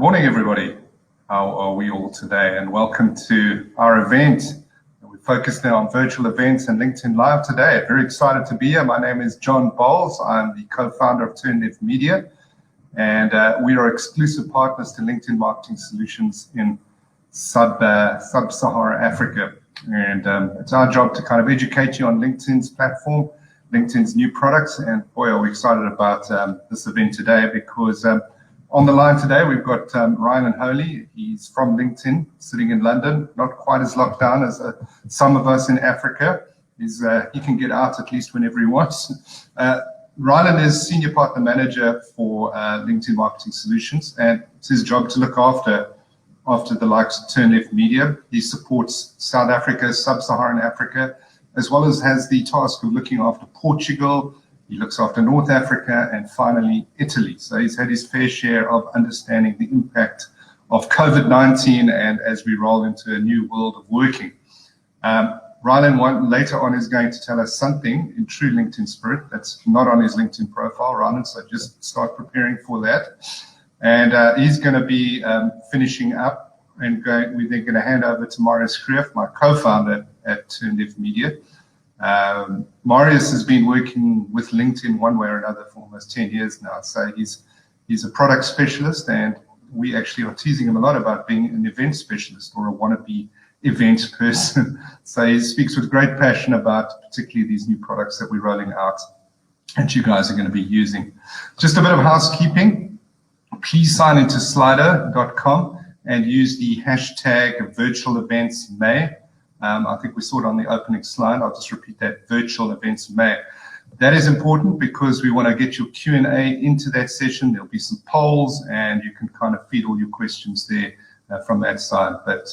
morning, everybody. How are we all today? And welcome to our event. We focus now on virtual events and LinkedIn Live today. Very excited to be here. My name is John Bowles. I'm the co-founder of Turn Media, and we are exclusive partners to LinkedIn Marketing Solutions in Sub-Saharan Africa. And it's our job to kind of educate you on LinkedIn's platform, LinkedIn's new products. And boy, are we excited about this event today, because on the line today, we've got Ryan Holy. He's from LinkedIn, sitting in London, not quite as locked down as some of us in Africa. He can get out at least whenever he wants. Ryan is Senior Partner Manager for LinkedIn Marketing Solutions, and it's his job to look after the likes of Turn Media. He supports South Africa, Sub-Saharan Africa, as well as has the task of looking after Portugal. He looks after North Africa, and finally Italy. So he's had his fair share of understanding the impact of COVID-19 and as we roll into a new world of working. Rylan later on is going to tell us something in true LinkedIn spirit that's not on his LinkedIn profile, Rylan, so just start preparing for that. And he's going to be finishing up, and we're then going to hand over to Marius Kreef, my co-founder at Turn Media. Marius has been working with LinkedIn one way or another for almost 10 years now. So he's a product specialist, and we actually are teasing him a lot about being an event specialist or a wannabe event person. So he speaks with great passion about particularly these new products that we're rolling out and you guys are going to be using. Just a bit of housekeeping. Please sign into slido.com and use the hashtag virtual events May. I think we saw it on the opening slide. I'll just repeat that: virtual events May. That is important because we want to get your Q&A into that session. There'll be some polls, and you can kind of feed all your questions there from that side. But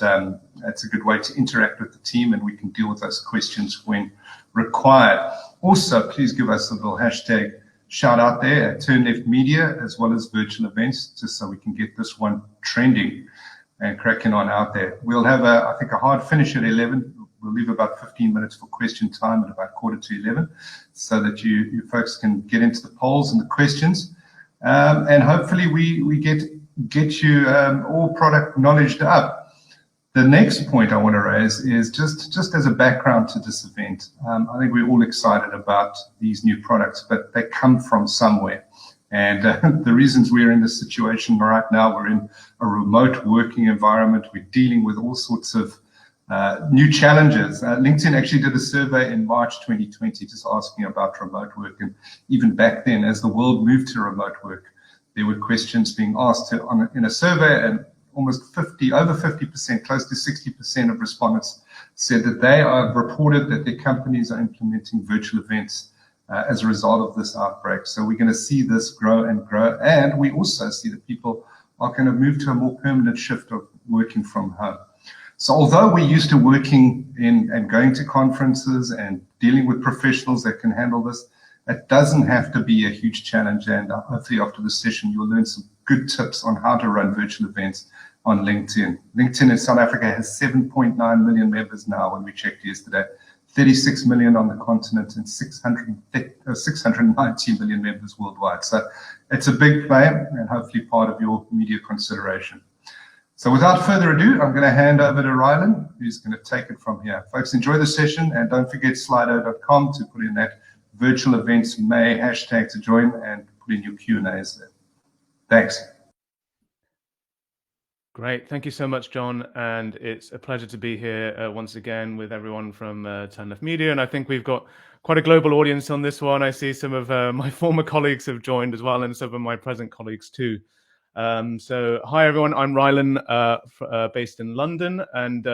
that's a good way to interact with the team, and we can deal with those questions when required. Also, please give us a little hashtag shout out there at Turn Media, as well as virtual events, just so we can get this one trending and cracking on out there. We'll have, I think, a hard finish at 11. We'll leave about 15 minutes for question time at about 11:15, so that you folks can get into the polls and the questions. And hopefully we get you all product knowledged up. The next point I want to raise is just as a background to this event. I think we're all excited about these new products, but they come from somewhere. And the reasons we're in this situation right now, we're in a remote working environment. We're dealing with all sorts of new challenges. LinkedIn actually did a survey in March 2020 just asking about remote work. And even back then, as the world moved to remote work, there were questions being asked in a survey, and almost over 50%, close to 60% of respondents said that they are reported that their companies are implementing virtual events as a result of this outbreak. So we're going to see this grow and grow. And we also see that people are going to move to a more permanent shift of working from home. So although we're used to working in and going to conferences and dealing with professionals that can handle this, it doesn't have to be a huge challenge. And hopefully after this session, you'll learn some good tips on how to run virtual events on LinkedIn. LinkedIn in South Africa has 7.9 million members now when we checked yesterday. 36 million on the continent and 690 million members worldwide. So it's a big play and hopefully part of your media consideration. So without further ado, I'm going to hand over to Rylan, who's going to take it from here. Folks, enjoy the session, and don't forget slido.com to put in that virtual events May hashtag to join and put in your Q&As there. Thanks. Great. Thank you so much, John. And it's a pleasure to be here once again with everyone from Turn Media. And I think we've got quite a global audience on this one. I see some of my former colleagues have joined as well, and some of my present colleagues too. So hi, everyone. I'm Rylan, based in London, and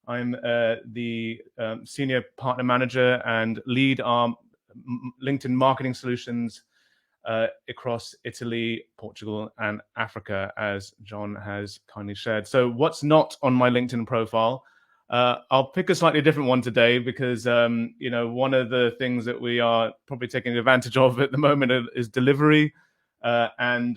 I'm the Senior Partner Manager and lead our LinkedIn Marketing Solutions across Italy, Portugal, and Africa, as John has kindly shared. So what's not on my LinkedIn profile? I'll pick a slightly different one today because, one of the things that we are probably taking advantage of at the moment is delivery. And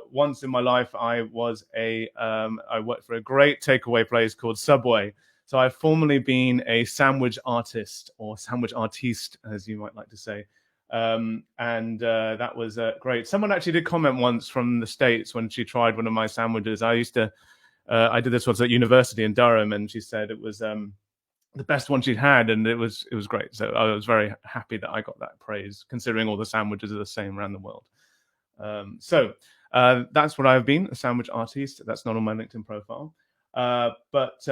once in my life, I worked for a great takeaway place called Subway. So I've formerly been a sandwich artist, or sandwich artiste, as you might like to say. And that was great. Someone actually did comment once from the States when she tried one of my sandwiches. I did this once at university in Durham, and she said it was the best one she'd had, and it was great. So I was very happy that I got that praise, considering all the sandwiches are the same around the world. So that's what I've been, a sandwich artiste. That's not on my LinkedIn profile. But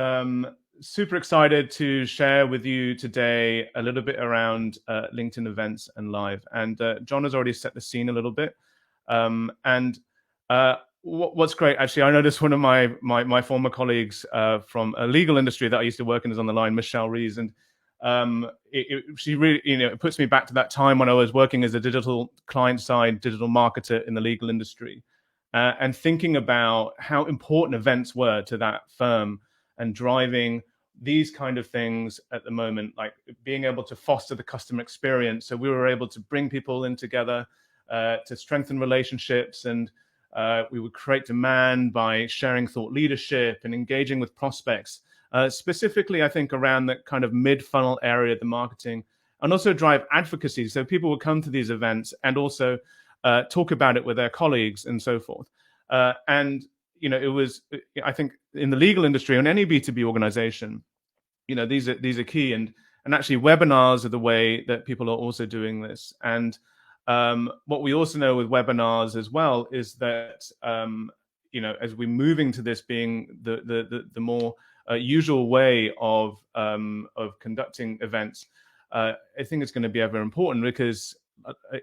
super excited to share with you today a little bit around LinkedIn events and live. And John has already set the scene a little bit. What's great, actually, I noticed one of my former colleagues from a legal industry that I used to work in is on the line, Michelle Rees, and she really, it puts me back to that time when I was working as a digital client-side digital marketer in the legal industry, and thinking about how important events were to that firm and driving these kind of things at the moment, like being able to foster the customer experience. So we were able to bring people in together to strengthen relationships, and we would create demand by sharing thought leadership and engaging with prospects. Specifically, I think around that kind of mid-funnel area of the marketing, and also drive advocacy. So people would come to these events and also talk about it with their colleagues and so forth. And it was, I think, in the legal industry, on any B2B organization, these are key. And actually, webinars are the way that people are also doing this. And what we also know with webinars as well is that as we're moving to this being the more usual way of conducting events, I think it's going to be ever important, because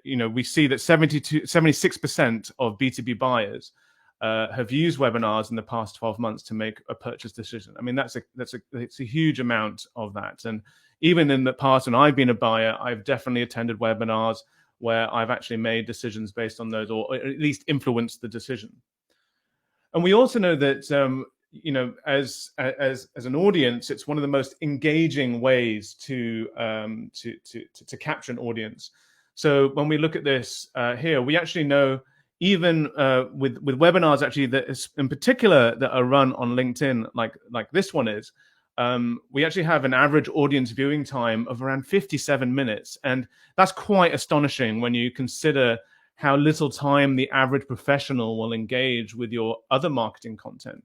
we see that 76% of B2B buyers have used webinars in the past 12 months to make a purchase decision. I mean, it's a huge amount of that. And even in the past, when I've been a buyer, I've definitely attended webinars where I've actually made decisions based on those, or at least influenced the decision. And we also know that as an audience, it's one of the most engaging ways to capture an audience. So when we look at this here, we actually know, even with webinars, actually, that is, in particular, that are run on LinkedIn, like this one is, we actually have an average audience viewing time of around 57 minutes. And that's quite astonishing when you consider how little time the average professional will engage with your other marketing content.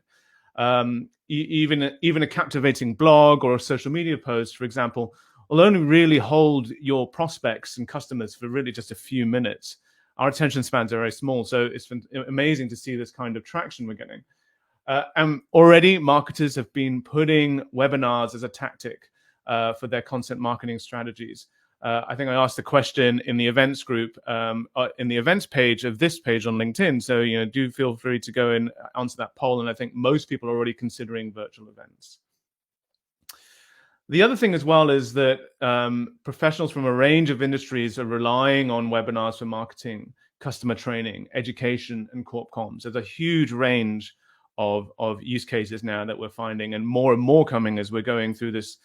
Even a captivating blog or a social media post, for example, will only really hold your prospects and customers for really just a few minutes. Our attention spans are very small, so it's been amazing to see this kind of traction we're getting. And already marketers have been putting webinars as a tactic for their content marketing strategies. I think I asked the question in the events group, in the events page of this page on LinkedIn. So, do feel free to go and answer that poll. And I think most people are already considering virtual events. The other thing as well is that professionals from a range of industries are relying on webinars for marketing, customer training, education, and corp comms. There's a huge range of use cases now that we're finding, and more coming as we're going through this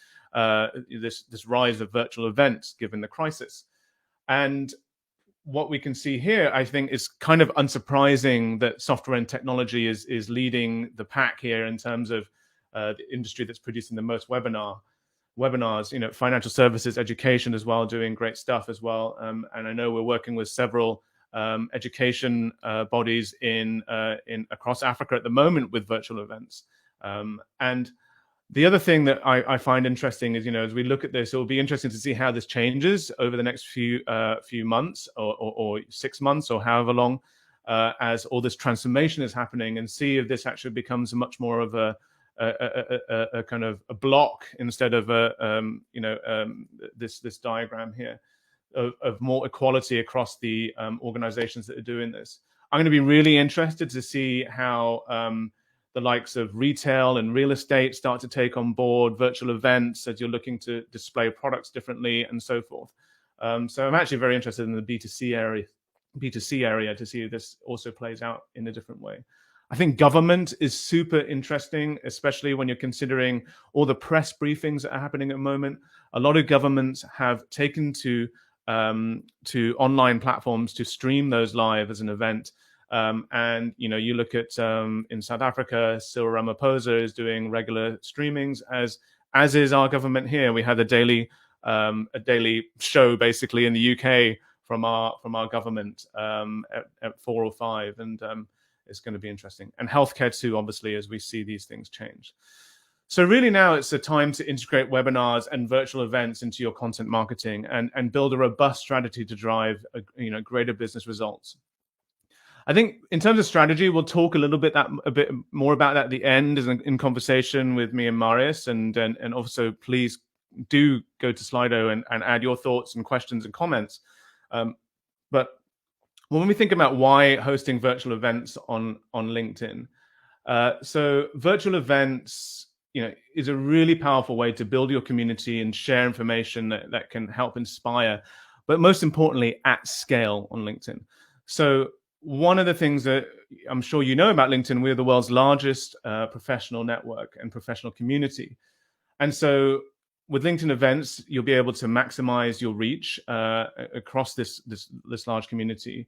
rise of virtual events given the crisis. And what we can see here, I think, is kind of unsurprising that software and technology is leading the pack here in terms of the industry that's producing the most webinars. Financial services, education as well, doing great stuff as well. And I know we're working with several education bodies in across Africa at the moment with virtual events. And the other thing that I find interesting is, as we look at this, it will be interesting to see how this changes over the next few months or 6 months or however long, as all this transformation is happening, and see if this actually becomes much more of a kind of a block instead of this diagram here of more equality across the organizations that are doing this. I'm going to be really interested to see how the likes of retail and real estate start to take on board virtual events as you're looking to display products differently and so forth. So I'm actually very interested in the B2C area to see if this also plays out in a different way. I think government is super interesting, especially when you're considering all the press briefings that are happening at the moment. A lot of governments have taken to online platforms to stream those live as an event. And you look at in South Africa, Cyril Ramaphosa is doing regular streamings, as is our government here. We had a daily show basically in the UK from our government at 4 or 5, and it's going to be interesting. And healthcare too, obviously, as we see these things change. So really now it's a time to integrate webinars and virtual events into your content marketing and build a robust strategy to drive greater business results. I think in terms of strategy, we'll talk a bit more about that at the end in conversation with me and Marius, and also please do go to Slido and add your thoughts and questions and comments. But when we think about why hosting virtual events on LinkedIn, so virtual events, is a really powerful way to build your community and share information that can help inspire, but most importantly, at scale on LinkedIn. So one of the things that I'm sure you know about LinkedIn, we're the world's largest professional network and professional community. And so with LinkedIn events, you'll be able to maximize your reach across this large community.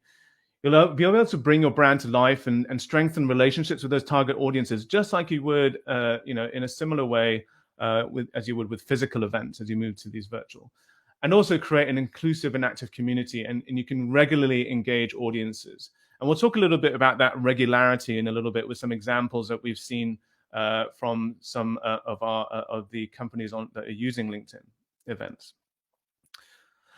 You'll be able to bring your brand to life and strengthen relationships with those target audiences, just like you would, in a similar way as you would with physical events as you move to these virtual. And also create an inclusive and active community, and you can regularly engage audiences. And we'll talk a little bit about that regularity in a little bit with some examples that we've seen from some of the companies that are using LinkedIn events.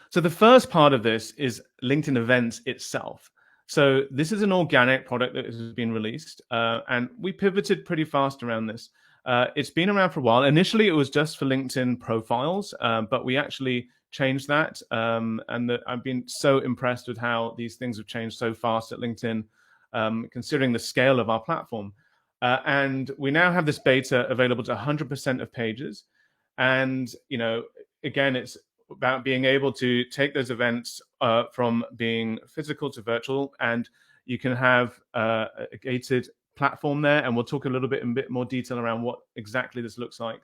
So the first part of this is LinkedIn events itself. So this is an organic product that has been released, and we pivoted pretty fast around this. It's been around for a while. Initially, it was just for LinkedIn profiles, but we actually changed that. I've been so impressed with how these things have changed so fast at LinkedIn, considering the scale of our platform. And we now have this beta available to 100% of pages. And, again, it's about being able to take those events from being physical to virtual, and you can have a gated platform there, and we'll talk a little bit in a bit more detail around what exactly this looks like.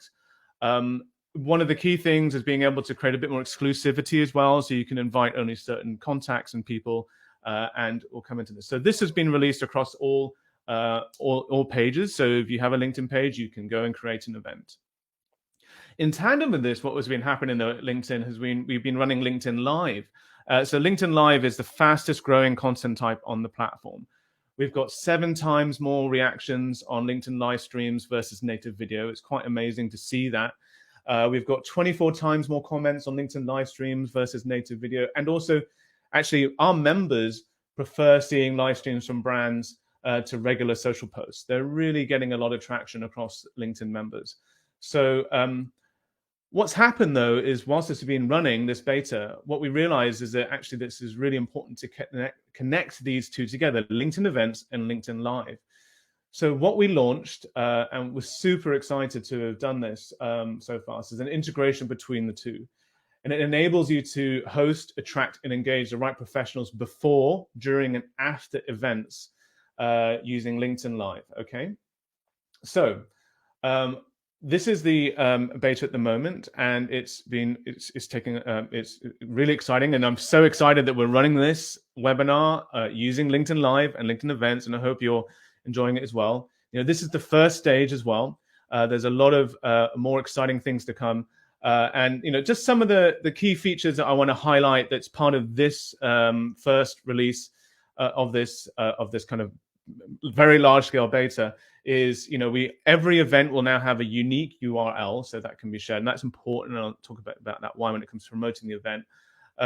One of the key things is being able to create a bit more exclusivity as well, so you can invite only certain contacts and people, and we'll come into this. So this has been released across all pages. So if you have a LinkedIn page, you can go and create an event. In tandem with this, what has been happening at LinkedIn has been we've been running LinkedIn Live. So LinkedIn Live is the fastest growing content type on the platform. We've got 7 times more reactions on LinkedIn live streams versus native video. It's quite amazing to see that. We've got 24 times more comments on LinkedIn live streams versus native video. And also, actually, our members prefer seeing live streams from brands to regular social posts. They're really getting a lot of traction across LinkedIn members. So what's happened, though, is whilst this has been running, this beta, what we realized is that actually this is really important to connect these two together, LinkedIn events and LinkedIn Live. So what we launched, and we're super excited to have done this so far, is an integration between the two. And it enables you to host, attract, and engage the right professionals before, during, and after events using LinkedIn Live, okay? So this is the beta at the moment, and it's really exciting, and I'm so excited that we're running this webinar using LinkedIn Live and LinkedIn Events, and I hope you're enjoying it as well. This is the first stage as well. There's a lot of more exciting things to come, and just some of the key features that I want to highlight that's part of this first release of this kind of very large scale beta is, every event will now have a unique URL, so that can be shared, and that's important, and I'll talk about that why when it comes to promoting the event.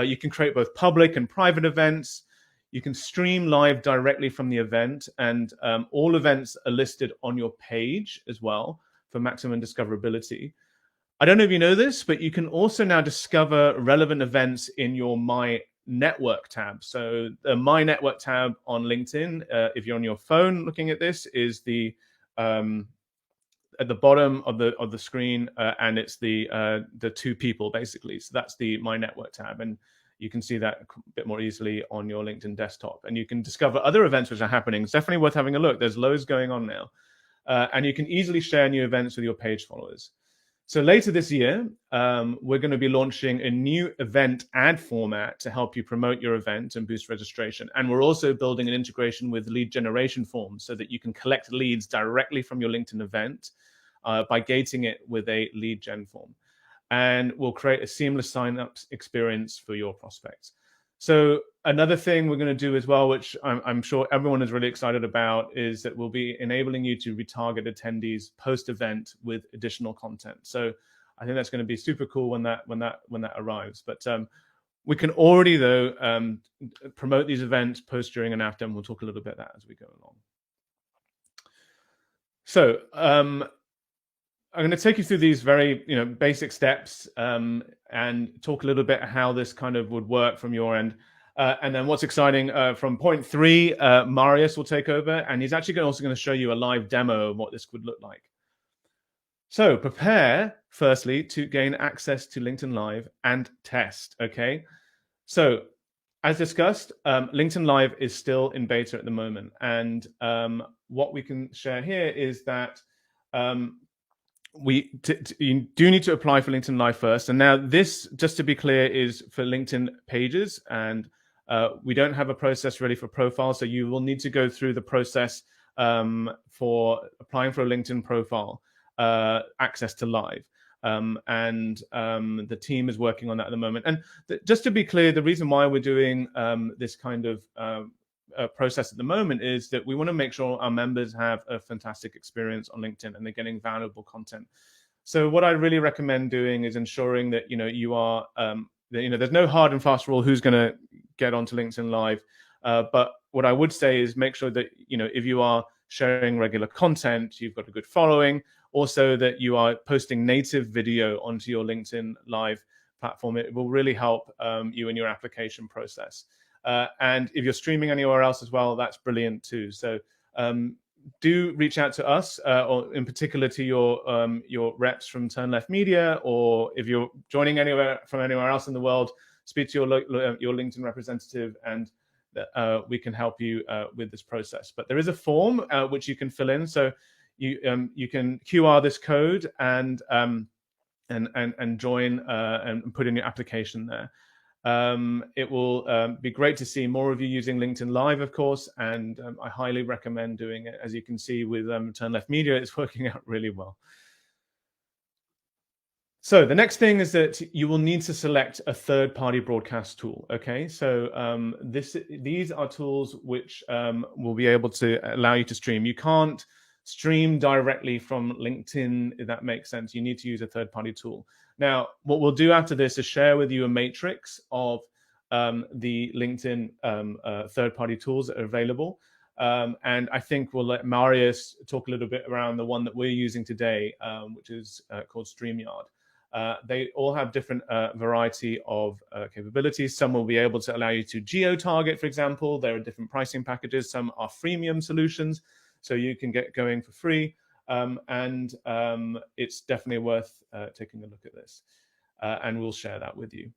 You can create both public and private events. You can stream live directly from the event, and all events are listed on your page as well for maximum discoverability. I don't know if you know this, but you can also now discover relevant events in your My Network tab. So the My Network tab on LinkedIn, if you're on your phone looking at this, is at the bottom of the screen, and it's the 2 people basically. So that's the My Network tab, and you can see that a bit more easily on your LinkedIn desktop. And you can discover other events which are happening. It's definitely worth having a look. There's loads going on now, and you can easily share new events with your page followers. So later this year, we're going to be launching a new event ad format to help you promote your event and boost registration. And we're also building an integration with lead generation forms so that you can collect leads directly from your LinkedIn event by gating it with a lead gen form. And we'll create a seamless sign-up experience for your prospects. So another thing we're going to do as well, which I'm sure everyone is really excited about, is that we'll be enabling you to retarget attendees post-event with additional content. So I think that's going to be super cool when that arrives. But we can already, though, promote these events post, during, and after, and we'll talk a little bit about that as we go along. So I'm going to take you through these very basic steps and talk a little bit how this kind of would work from your end. And then what's exciting, from point 3, Marius will take over, and he's actually also going to show you a live demo of what this would look like. So prepare, firstly, to gain access to LinkedIn Live and test, okay? So as discussed, LinkedIn Live is still in beta at the moment. And what we can share here is that you do need to apply for LinkedIn Live first. And now this, just to be clear, is for LinkedIn pages. And we don't have a process ready for profiles. So you will need to go through the process for applying for a LinkedIn profile, access to Live. The team is working on that at the moment. And just to be clear, the reason why we're doing this kind of process at the moment is that we want to make sure our members have a fantastic experience on LinkedIn and they're getting valuable content. So what I really recommend doing is ensuring that you are there's no hard and fast rule who's going to get onto LinkedIn Live, but what I would say is make sure that if you are sharing regular content, you've got a good following, also that you are posting native video onto your LinkedIn Live platform. It will really help you in your application process. And if you're streaming anywhere else as well, that's brilliant too. So do reach out to us, or in particular to your reps from Turn Left Media, or if you're joining from anywhere else in the world, speak to your LinkedIn representative, and we can help you with this process. But there is a form which you can fill in. So you can QR this code and join and put in your application there. It will be great to see more of you using LinkedIn Live, of course, and I highly recommend doing it. As you can see with Turn Left Media, it's working out really well. So the next thing is that you will need to select a third-party broadcast tool. Okay, so these are tools which will be able to allow you to stream. You can't stream directly from LinkedIn, if that makes sense. You need to use a third-party tool. Now, what we'll do after this is share with you a matrix of the LinkedIn third-party tools that are available. And I think we'll let Marius talk a little bit around the one that we're using today, which is called StreamYard. They all have different variety of capabilities. Some will be able to allow you to geo-target, for example. There are different pricing packages. Some are freemium solutions, so you can get going for free. It's definitely worth taking a look at this. And we'll share that with you.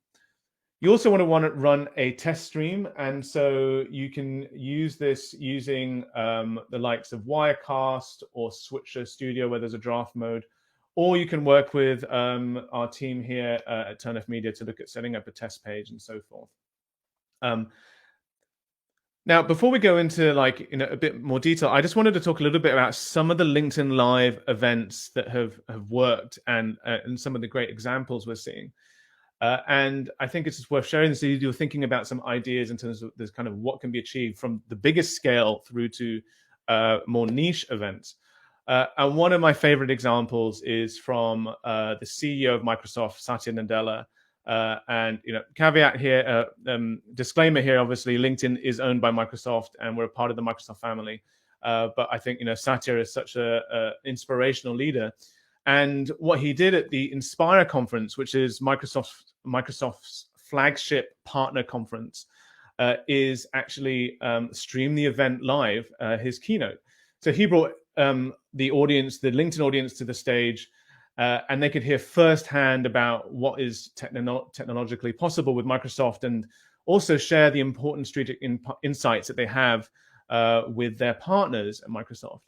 You also want to run a test stream, and so you can use this using the likes of Wirecast or Switcher Studio, where there's a draft mode, or you can work with our team here at Turn Left Media to look at setting up a test page and so forth. Now, before we go into a bit more detail, I just wanted to talk a little bit about some of the LinkedIn Live events that have worked and some of the great examples we're seeing. And I think it's just worth sharing this. You're thinking about some ideas in terms of this kind of what can be achieved from the biggest scale through to more niche events. And one of my favorite examples is from the CEO of Microsoft, Satya Nadella. And caveat here, disclaimer here, obviously LinkedIn is owned by Microsoft and we're a part of the Microsoft family. But I think Satya is such a inspirational leader. And what he did at the Inspire conference, which is Microsoft's flagship partner conference, is actually stream the event live, his keynote. So he brought the LinkedIn audience to the stage, and they could hear firsthand about what is technologically possible with Microsoft, and also share the important strategic insights that they have with their partners at Microsoft.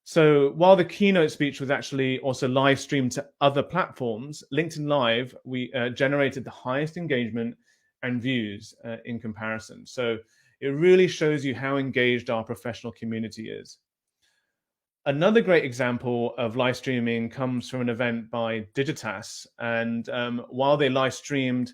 So while the keynote speech was actually also live streamed to other platforms, LinkedIn Live, we generated the highest engagement and views in comparison. So it really shows you how engaged our professional community is. Another great example of live streaming comes from an event by Digitas. And while they live streamed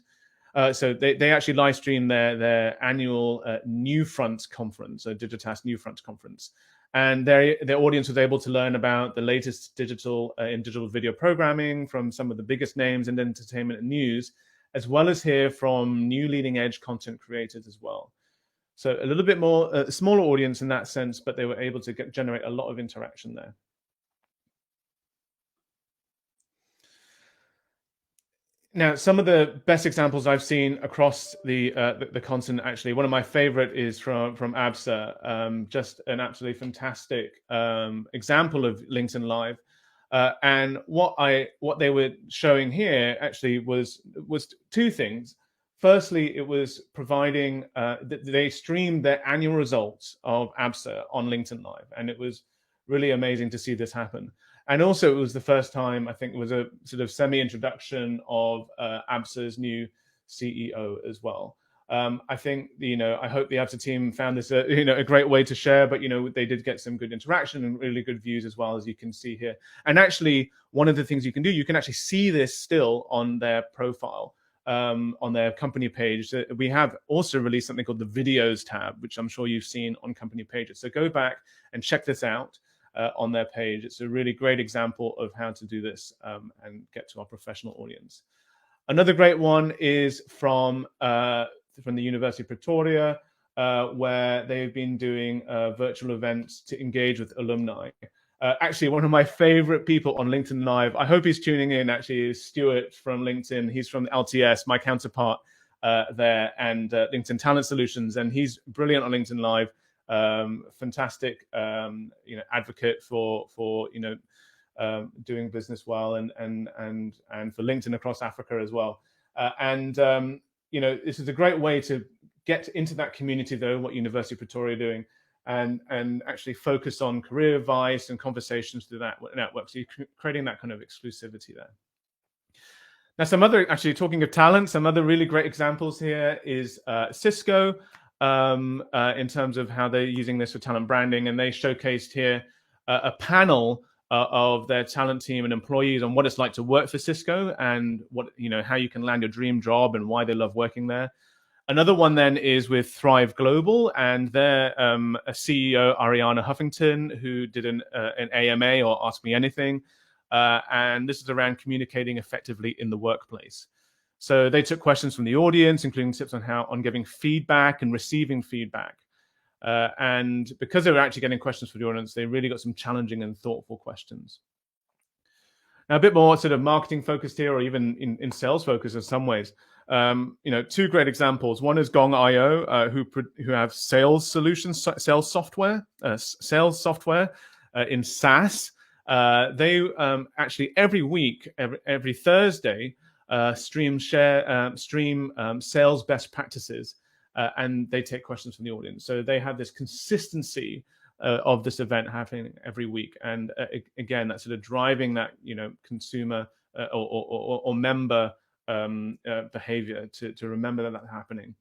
So they actually live streamed their annual New Front conference, a Digitas New Front conference. And their audience was able to learn about the latest digital video programming from some of the biggest names in entertainment and news, as well as hear from new leading edge content creators as well. So a little bit more, a smaller audience in that sense, but they were able to generate a lot of interaction there. Now, some of the best examples I've seen across the continent, actually, one of my favorite is from ABSA, just an absolutely fantastic example of LinkedIn Live. And what they were showing here actually was two things. Firstly, it was providing they streamed their annual results of ABSA on LinkedIn Live, and it was really amazing to see this happen. And also, it was the first time, I think it was a sort of semi-introduction of ABSA's new CEO as well. I think, I hope the ABSA team found this a great way to share, but they did get some good interaction and really good views as well, as you can see here. And actually, one of the things you can do, you can actually see this still on their profile, on their company page. We have also released something called the Videos tab, which I'm sure you've seen on company pages. So go back and check this out. On their page. It's a really great example of how to do this and get to our professional audience. Another great one is from the University of Pretoria, where they've been doing virtual events to engage with alumni. Actually, one of my favorite people on LinkedIn Live, I hope he's tuning in, actually, is Stuart from LinkedIn. He's from LTS, my counterpart there, and LinkedIn Talent Solutions, and he's brilliant on LinkedIn Live. Fantastic, advocate for doing business well, and for LinkedIn across Africa as well. This is a great way to get into that community, though, what University of Pretoria are doing, and actually focus on career advice and conversations through that network. So you're creating that kind of exclusivity there. Now, actually talking of talent, some other really great examples here is Cisco. In terms of how they're using this for talent branding, and they showcased here a panel of their talent team and employees on what it's like to work for Cisco, and how you can land your dream job and why they love working there. Another one then is with Thrive Global, and their CEO Ariana Huffington, who did an AMA, or Ask Me Anything, and this is around communicating effectively in the workplace. So they took questions from the audience, including tips on giving feedback and receiving feedback. And because they were actually getting questions from the audience, they really got some challenging and thoughtful questions. Now, a bit more sort of marketing focused here, or even in sales focused in some ways. Two great examples. One is Gong IO, who have sales solutions, sales software in SaaS. They actually every week, every Thursday, stream sales best practices, and they take questions from the audience. So they have this consistency of this event happening every week, and again, that's sort of driving that consumer or member behavior to remember that's happening.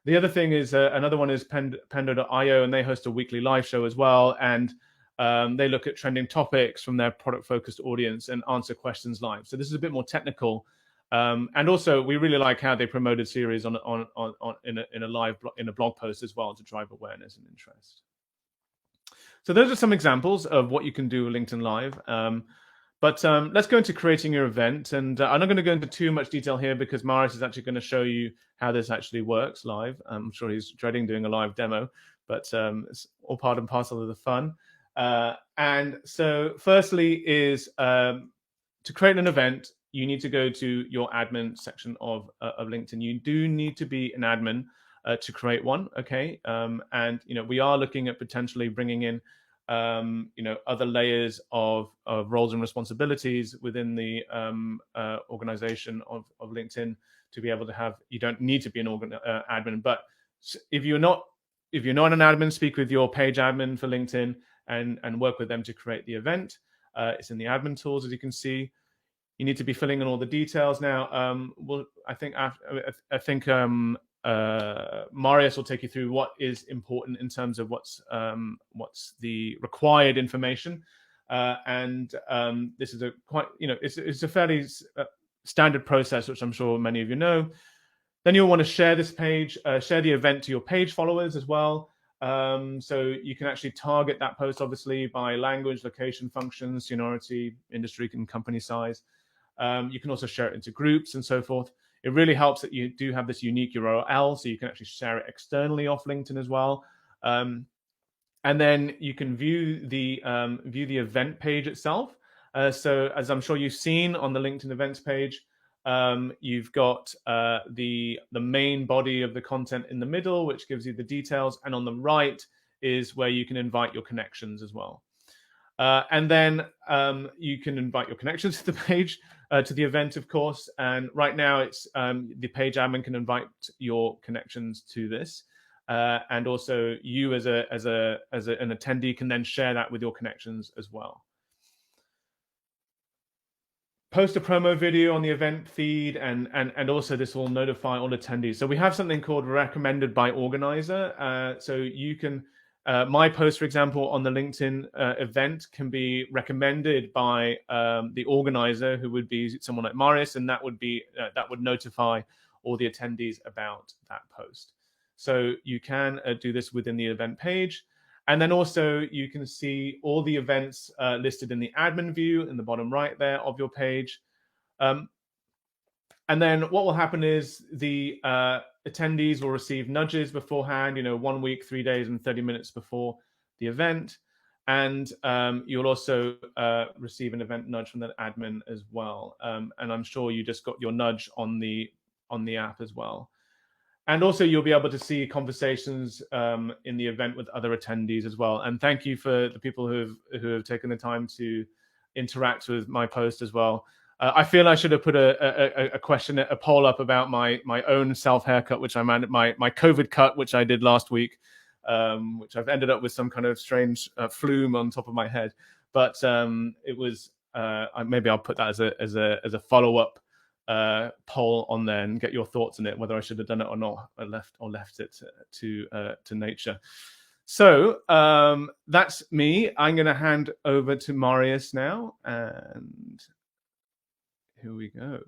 The other thing is another one is Pendo Io, and they host a weekly live show as well, and they look at trending topics from their product-focused audience and answer questions live. So this is a bit more technical. And also, we really like how they promoted series in a blog post as well to drive awareness and interest. So those are some examples of what you can do with LinkedIn Live. But let's go into creating your event. And I'm not going to go into too much detail here because Marius is actually going to show you how this actually works live. I'm sure he's dreading doing a live demo, but it's all part and parcel of the fun. And so firstly is to create an event, you need to go to your admin section of LinkedIn. You do need to be an admin to create one, okay? And we are looking at potentially bringing in other layers of roles and responsibilities within the organization of LinkedIn to be able to have. You don't need to be an admin, but if you're not an admin, speak with your page admin for LinkedIn and work with them to create the event. It's in the admin tools, as you can see. You need to be filling in all the details now. I think Marius will take you through what is important in terms of what's the required information, and this is it's a fairly standard process, which I'm sure many of you know. Then you'll want to share this page, share the event to your page followers as well. So you can actually target that post, obviously, by language, location, function, seniority, industry, and company size. You can also share it into groups and so forth. It really helps that you do have this unique URL, so you can actually share it externally off LinkedIn as well. And then you can view the event page itself. So as I'm sure you've seen on the LinkedIn events page, you've got the main body of the content in the middle, which gives you the details, and on the right is where you can invite your connections as well. And then you can invite your connections to the page, to the event, of course. And right now, it's the page admin can invite your connections to this, and also you as an attendee can then share that with your connections as well. Post a promo video on the event feed, and also this will notify all attendees. So we have something called recommended by organizer. So you can, my post, for example, on the LinkedIn event can be recommended by the organizer, who would be someone like Marius, and that would notify all the attendees about that post. So you can do this within the event page. And then also you can see all the events listed in the admin view in the bottom right there of your page. And then what will happen is the attendees will receive nudges beforehand, 1 week, 3 days, and 30 minutes before the event. And you'll also receive an event nudge from the admin as well. And I'm sure you just got your nudge on the app as well. And also you'll be able to see conversations in the event with other attendees as well. And thank you for the people who have taken the time to interact with my post as well. I feel I should have put a poll up about my own self haircut, which I managed, my COVID cut, which I did last week, which I've ended up with some kind of strange flume on top of my head. But it was maybe I'll put that as a follow up poll on there and get your thoughts on it, whether I should have done it or not, or left it to nature. So that's me. I'm going to hand over to Marius now, and here we go.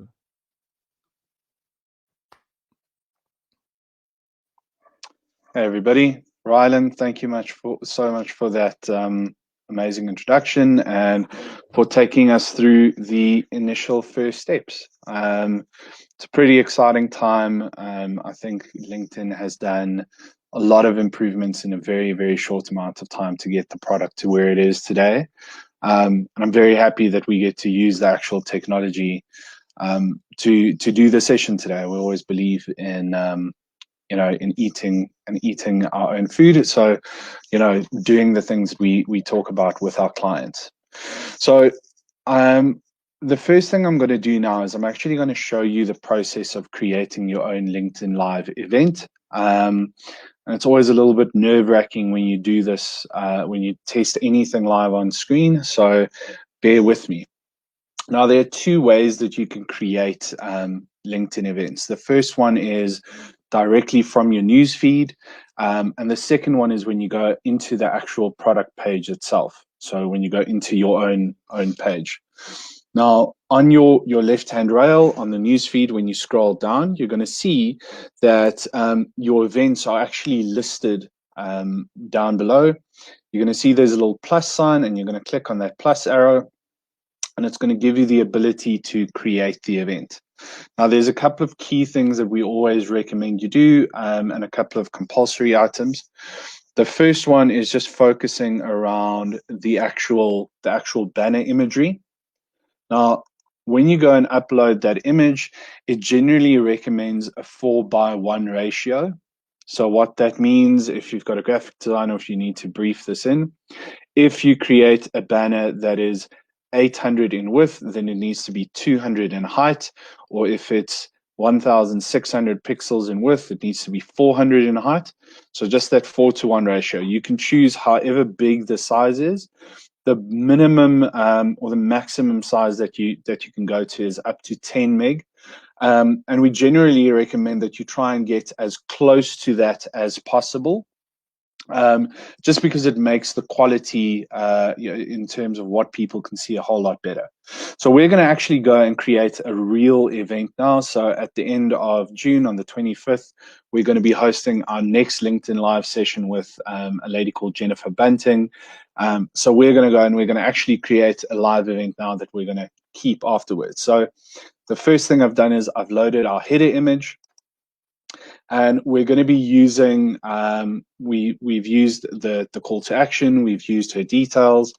Hey everybody, Rylan, thank you so much for that amazing introduction and for taking us through the initial first steps. It's a pretty exciting time. I think LinkedIn has done a lot of improvements in a very, very short amount of time to get the product to where it is today. And I'm very happy that we get to use the actual technology to do the session today. We always believe in in eating our own food. So, doing the things we talk about with our clients. So, the first thing I'm going to do now is I'm actually going to show you the process of creating your own LinkedIn Live event. And it's always a little bit nerve-wracking when you do this, when you test anything live on screen. So, bear with me. Now, there are two ways that you can create LinkedIn events. The first one is directly from your news feed, and the second one is when you go into the actual product page itself. So when you go into your own page. Now, on your left-hand rail on the news feed, when you scroll down, you're going to see that your events are actually listed down below. You're going to see there's a little plus sign, and you're going to click on that plus arrow, and it's going to give you the ability to create the event. Now, there's a couple of key things that we always recommend you do, and a couple of compulsory items. The first one is just focusing around the actual banner imagery. Now, when you go and upload that image, it generally recommends a 4:1 ratio. So what that means, if you've got a graphic designer, if you need to brief this in, if you create a banner that is 800 in width, then it needs to be 200 in height, or if it's 1,600 pixels in width, it needs to be 400 in height. So just that 4:1 ratio. You can choose however big the size is. The minimum or the maximum size that you can go to is up to 10 meg. And we generally recommend that you try and get as close to that as possible. just because it makes the quality in terms of what people can see a whole lot better. So we're going to actually go and create a real event now. So at the end of June, on the 25th, we're going to be hosting our next LinkedIn Live session with a lady called Jennifer Bunting. So we're going to go and we're going to actually create a live event now that we're going to keep afterwards. So the first thing I've done is I've loaded our header image. And we're going to be using, we've used the call to action, we've used her details.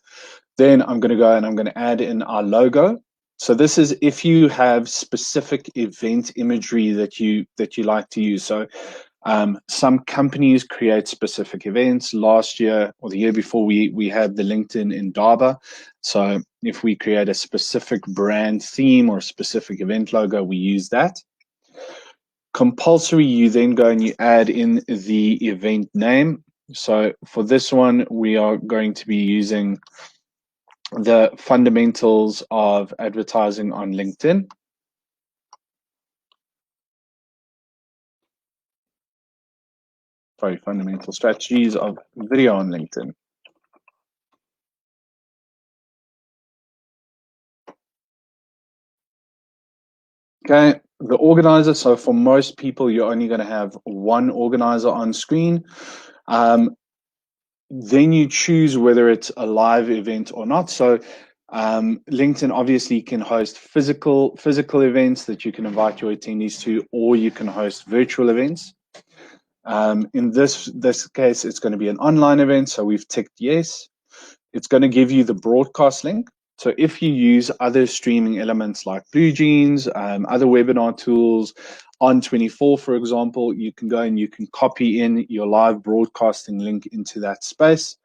Then I'm going to go and I'm going to add in our logo. So this is if you have specific event imagery that you like to use. So some companies create specific events. Last year or the year before, we had the LinkedIn Indaba. So if we create a specific brand theme or a specific event logo, we use that. Compulsory, you then go and you add in the event name. So for this one, we are going to be using the fundamentals of advertising on LinkedIn. Sorry, fundamental strategies of video on LinkedIn. Okay, the organizer. So for most people, you're only going to have one organizer on screen. Then you choose whether it's a live event or not. So LinkedIn obviously can host physical events that you can invite your attendees to, or you can host virtual events. In this case, it's going to be an online event. So we've ticked yes. It's going to give you the broadcast link. So if you use other streaming elements like BlueJeans, other webinar tools, On24, for example, you can go and you can copy in your live broadcasting link into that space.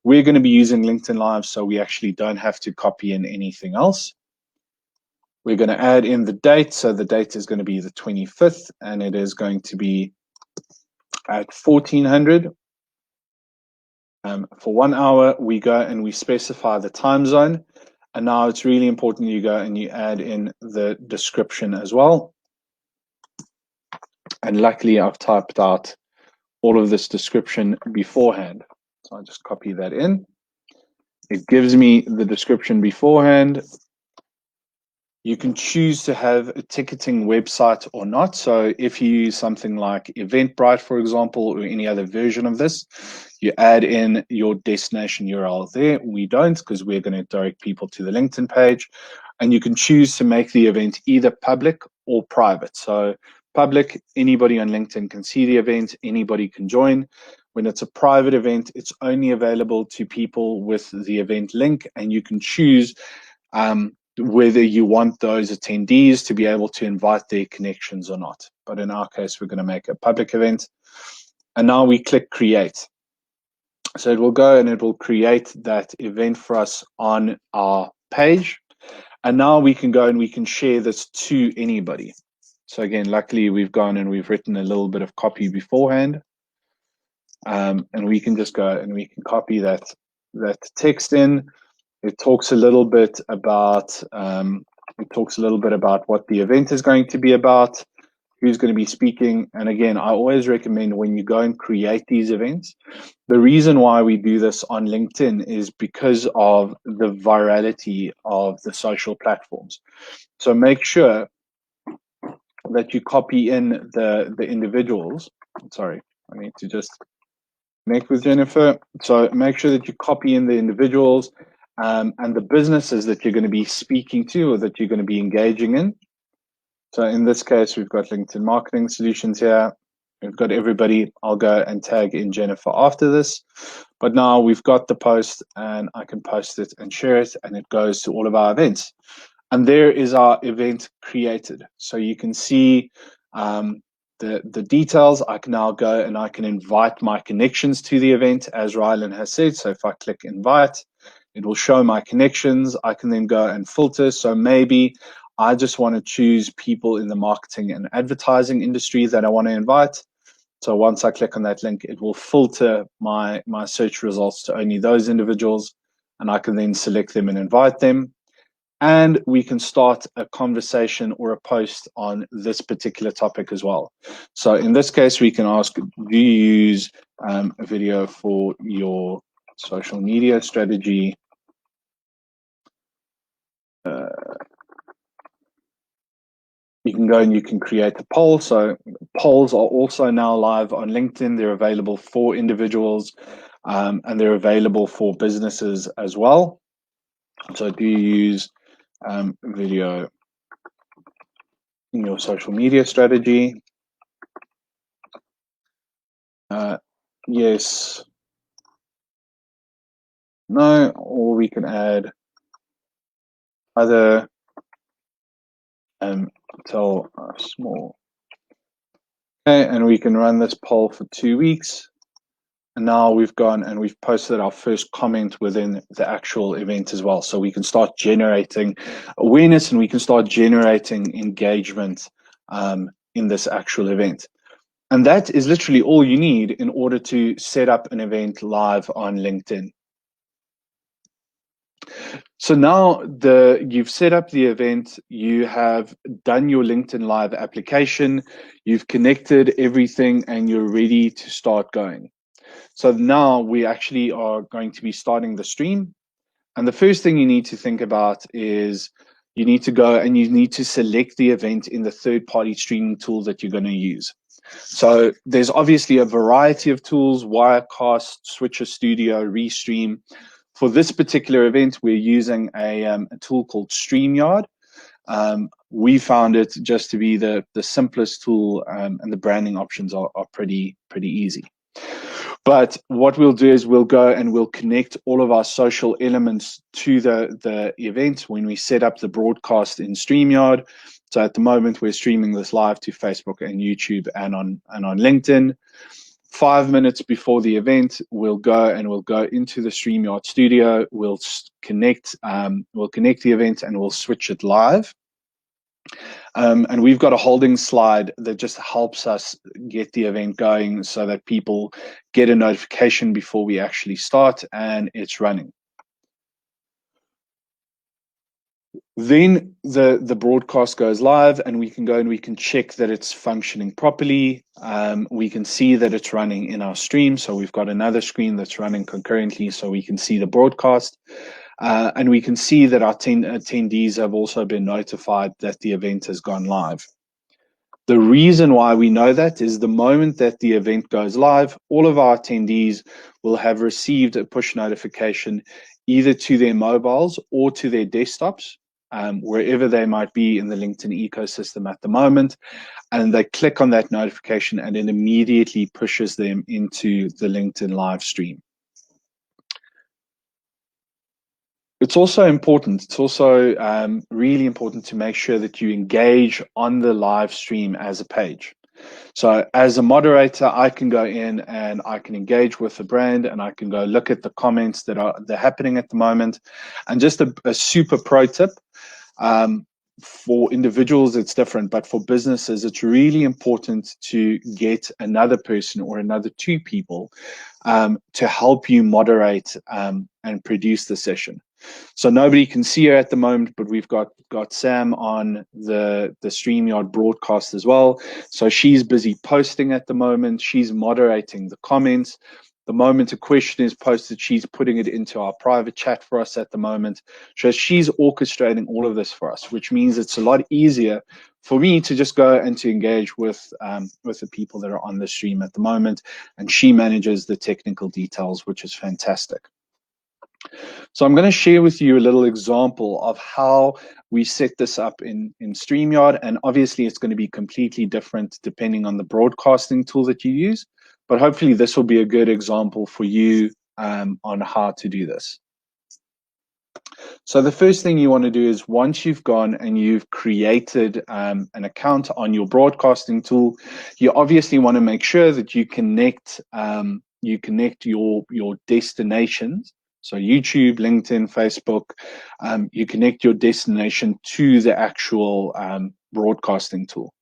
We're going to be using LinkedIn Live, so we actually don't have to copy in anything else. We're going to add in the date. So the date is going to be the 25th, and it is going to be at 1400. For 1 hour, we go and we specify the time zone. And now it's really important you go and you add in the description as well. And luckily, I've typed out all of this description beforehand. So I'll just copy that in. It gives me the description beforehand. You can choose to have a ticketing website or not. So if you use something like Eventbrite, for example, or any other version of this, you add in your destination URL there. We don't, because we're going to direct people to the LinkedIn page. And you can choose to make the event either public or private. So public, anybody on LinkedIn can see the event, anybody can join. When it's a private event, it's only available to people with the event link, and you can choose whether you want those attendees to be able to invite their connections or not. But in our case, we're going to make a public event. And now we click create. So it will go and it will create that event for us on our page. And now we can go and we can share this to anybody. So again, luckily we've gone and we've written a little bit of copy beforehand. And we can just go and we can copy that text in. It talks a little bit about what the event is going to be about, who's going to be speaking. And again, I always recommend when you go and create these events, the reason why we do this on LinkedIn is because of the virality of the social platforms. So make sure that you copy in the individuals. Sorry, I need to just connect with Jennifer. So make sure that you copy in the individuals and the businesses that you're going to be speaking to or that you're going to be engaging in. So in this case, we've got LinkedIn Marketing Solutions here. We've got everybody. I'll go and tag in Jennifer after this. But now we've got the post and I can post it and share it, and it goes to all of our events. And there is our event created. So you can see the details. I can now go and I can invite my connections to the event, as Rylan has said. So if I click invite, it will show my connections. I can then go and filter. So maybe I just want to choose people in the marketing and advertising industry that I want to invite. So once I click on that link, it will filter my search results to only those individuals, and I can then select them and invite them. and we can start a conversation or a post on this particular topic as well. So in this case, we can ask, do you use a video for your social media strategy? You can go and you can create a poll. So polls are also now live on LinkedIn. They're available for individuals and they're available for businesses as well. So do you use video in your social media strategy? Yes, no, or we can add other tell us more. Okay, and we can run this poll for 2 weeks. And now we've gone and we've posted our first comment within the actual event as well. So we can start generating awareness and we can start generating engagement in this actual event. And that is literally all you need in order to set up an event live on LinkedIn. So now you've set up the event, you have done your LinkedIn Live application, you've connected everything, and you're ready to start going. So now we actually are going to be starting the stream. And the first thing you need to think about is you need to go and you need to select the event in the third-party streaming tool that you're going to use. So there's obviously a variety of tools: Wirecast, Switcher Studio, Restream. For this particular event, we're using a tool called StreamYard. We found it just to be the simplest tool, and the branding options are pretty easy. But what we'll do is we'll go and we'll connect all of our social elements to the event when we set up the broadcast in StreamYard. So at the moment, we're streaming this live to Facebook and YouTube and on LinkedIn. 5 minutes before the event, we'll go into the StreamYard studio. We'll connect the event and we'll switch it live. And we've got a holding slide that just helps us get the event going so that people get a notification before we actually start and it's running. Then the broadcast goes live and we can go and we can check that it's functioning properly. We can see that it's running in our stream. So we've got another screen that's running concurrently so we can see the broadcast. And we can see that our attendees have also been notified that the event has gone live. The reason why we know that is the moment that the event goes live, all of our attendees will have received a push notification either to their mobiles or to their desktops, wherever they might be in the LinkedIn ecosystem at the moment. And they click on that notification and it immediately pushes them into the LinkedIn live stream. It's also important, really important to make sure that you engage on the live stream as a page. So as a moderator, I can go in and I can engage with the brand and I can go look at the comments that are happening at the moment. And just a super pro tip, for individuals, it's different, but for businesses, it's really important to get another person or another two people to help you moderate and produce the session. So nobody can see her at the moment, but we've got Sam on the StreamYard broadcast as well. So she's busy posting at the moment. She's moderating the comments. The moment a question is posted, she's putting it into our private chat for us at the moment. So she's orchestrating all of this for us, which means it's a lot easier for me to just go and to engage with the people that are on the stream at the moment. And she manages the technical details, which is fantastic. So I'm going to share with you a little example of how we set this up in StreamYard. And obviously, it's going to be completely different depending on the broadcasting tool that you use. But hopefully, this will be a good example for you on how to do this. So the first thing you want to do is once you've gone and you've created an account on your broadcasting tool, you obviously want to make sure that you connect your destinations. So YouTube, LinkedIn, Facebook, you connect your destination to the actual broadcasting tool.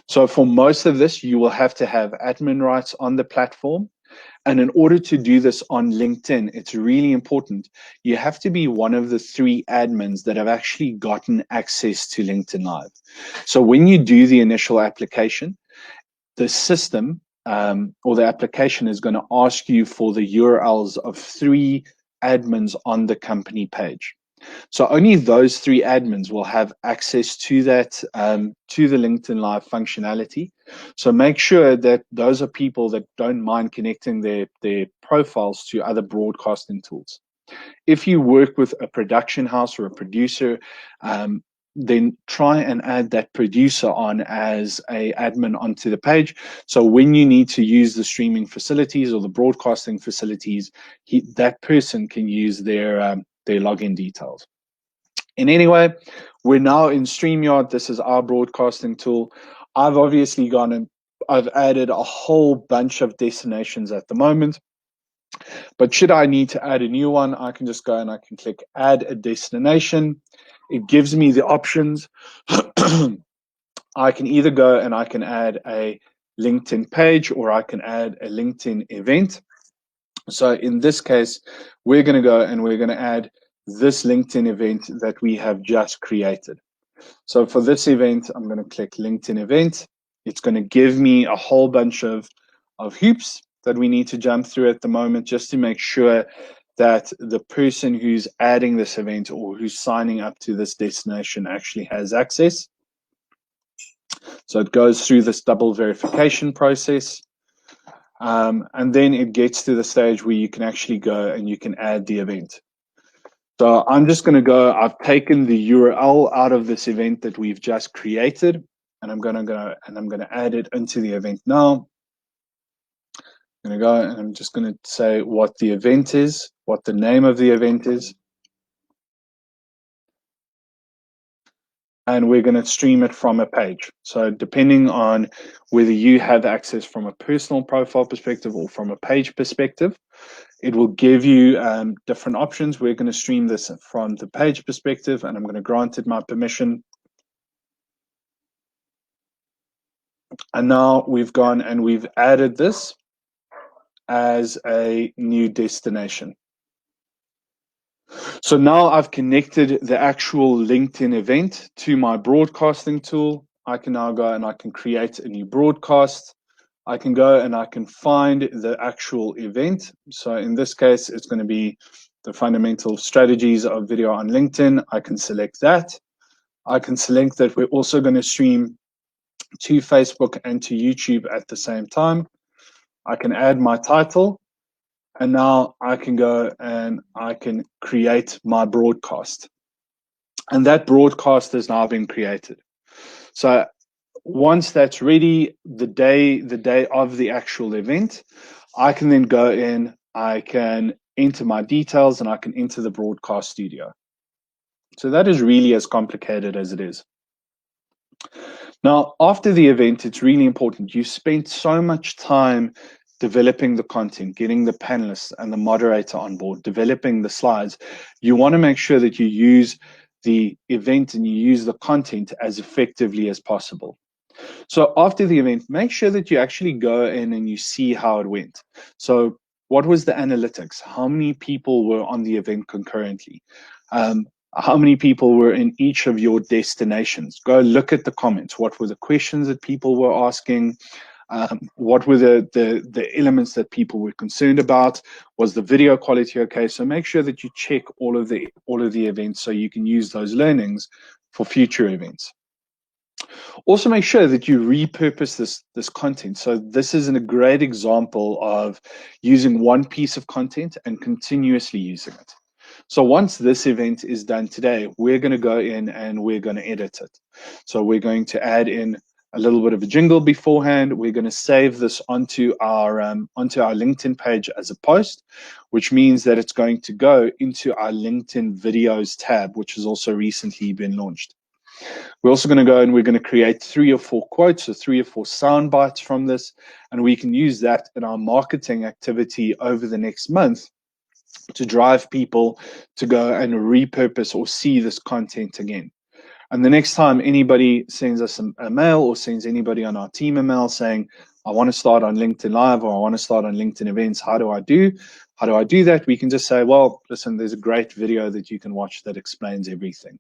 So for most of this, you will have to have admin rights on the platform. And in order to do this on LinkedIn, it's really important. You have to be one of the 3 admins that have actually gotten access to LinkedIn Live. So when you do the initial application, the system or the application is going to ask you for the URLs of 3 admins on the company page. So only those 3 admins will have access to that, to the LinkedIn Live functionality. So make sure that those are people that don't mind connecting their profiles to other broadcasting tools. If you work with a production house or a producer, then try and add that producer on as an admin onto the page. So when you need to use the streaming facilities or the broadcasting facilities, that person can use their login details. And anyway, we're now in StreamYard. This is our broadcasting tool. I've obviously gone and I've added a whole bunch of destinations at the moment. But should I need to add a new one, I can just go and I can click add a destination. It gives me the options. I can either go and I can add a LinkedIn page or I can add a LinkedIn event. So in this case, we're going to go and we're going to add this LinkedIn event that we have just created. So for this event, I'm going to click LinkedIn event. It's going to give me a whole bunch of hoops that we need to jump through at the moment just to make sure that the person who's adding this event or who's signing up to this destination actually has access. So it goes through this double verification process. And then it gets to the stage where you can actually go and you can add the event. So I'm just going to go, I've taken the URL out of this event that we've just created, and I'm going to go and I'm going to add it into the event now. I'm going to go and I'm just going to say what the event is, what the name of the event is. And we're going to stream it from a page. So depending on whether you have access from a personal profile perspective or from a page perspective, it will give you different options. We're going to stream this from the page perspective, and I'm going to grant it my permission. And now we've gone and we've added this as a new destination. So now I've connected the actual LinkedIn event to my broadcasting tool. I can now go and I can create a new broadcast. I can go and I can find the actual event. So in this case, it's going to be the fundamental strategies of video on LinkedIn. I can select that. I can select that we're also going to stream to Facebook and to YouTube at the same time. I can add my title. And now I can go and I can create my broadcast. And that broadcast has now been created. So once that's ready, the day of the actual event, I can then go in, I can enter my details, and I can enter the broadcast studio. So that is really as complicated as it is. Now, after the event, it's really important. You spent so much time developing the content, getting the panelists and the moderator on board, developing the slides. You want to make sure that you use the event and you use the content as effectively as possible. So after the event, make sure that you actually go in and you see how it went. So what was the analytics? How many people were on the event concurrently? How many people were in each of your destinations? Go look at the comments. What were the questions that people were asking? What were the elements that people were concerned about? Was the video quality okay? So make sure that you check all of the events so you can use those learnings for future events. Also make sure that you repurpose this content. So this is a great example of using one piece of content and continuously using it. So once this event is done today, we're going to go in and we're going to edit it. So we're going to add in a little bit of a jingle beforehand. We're going to save this onto our LinkedIn page as a post, which means that it's going to go into our LinkedIn videos tab, which has also recently been launched. We're also going to go and we're going to create 3 or 4 quotes or 3 or 4 sound bites from this, and we can use that in our marketing activity over the next month to drive people to go and repurpose or see this content again. And the next time anybody sends us a mail or sends anybody on our team a mail saying, I want to start on LinkedIn Live, or I want to start on LinkedIn events. How do I do that? We can just say, well, listen, there's a great video that you can watch that explains everything.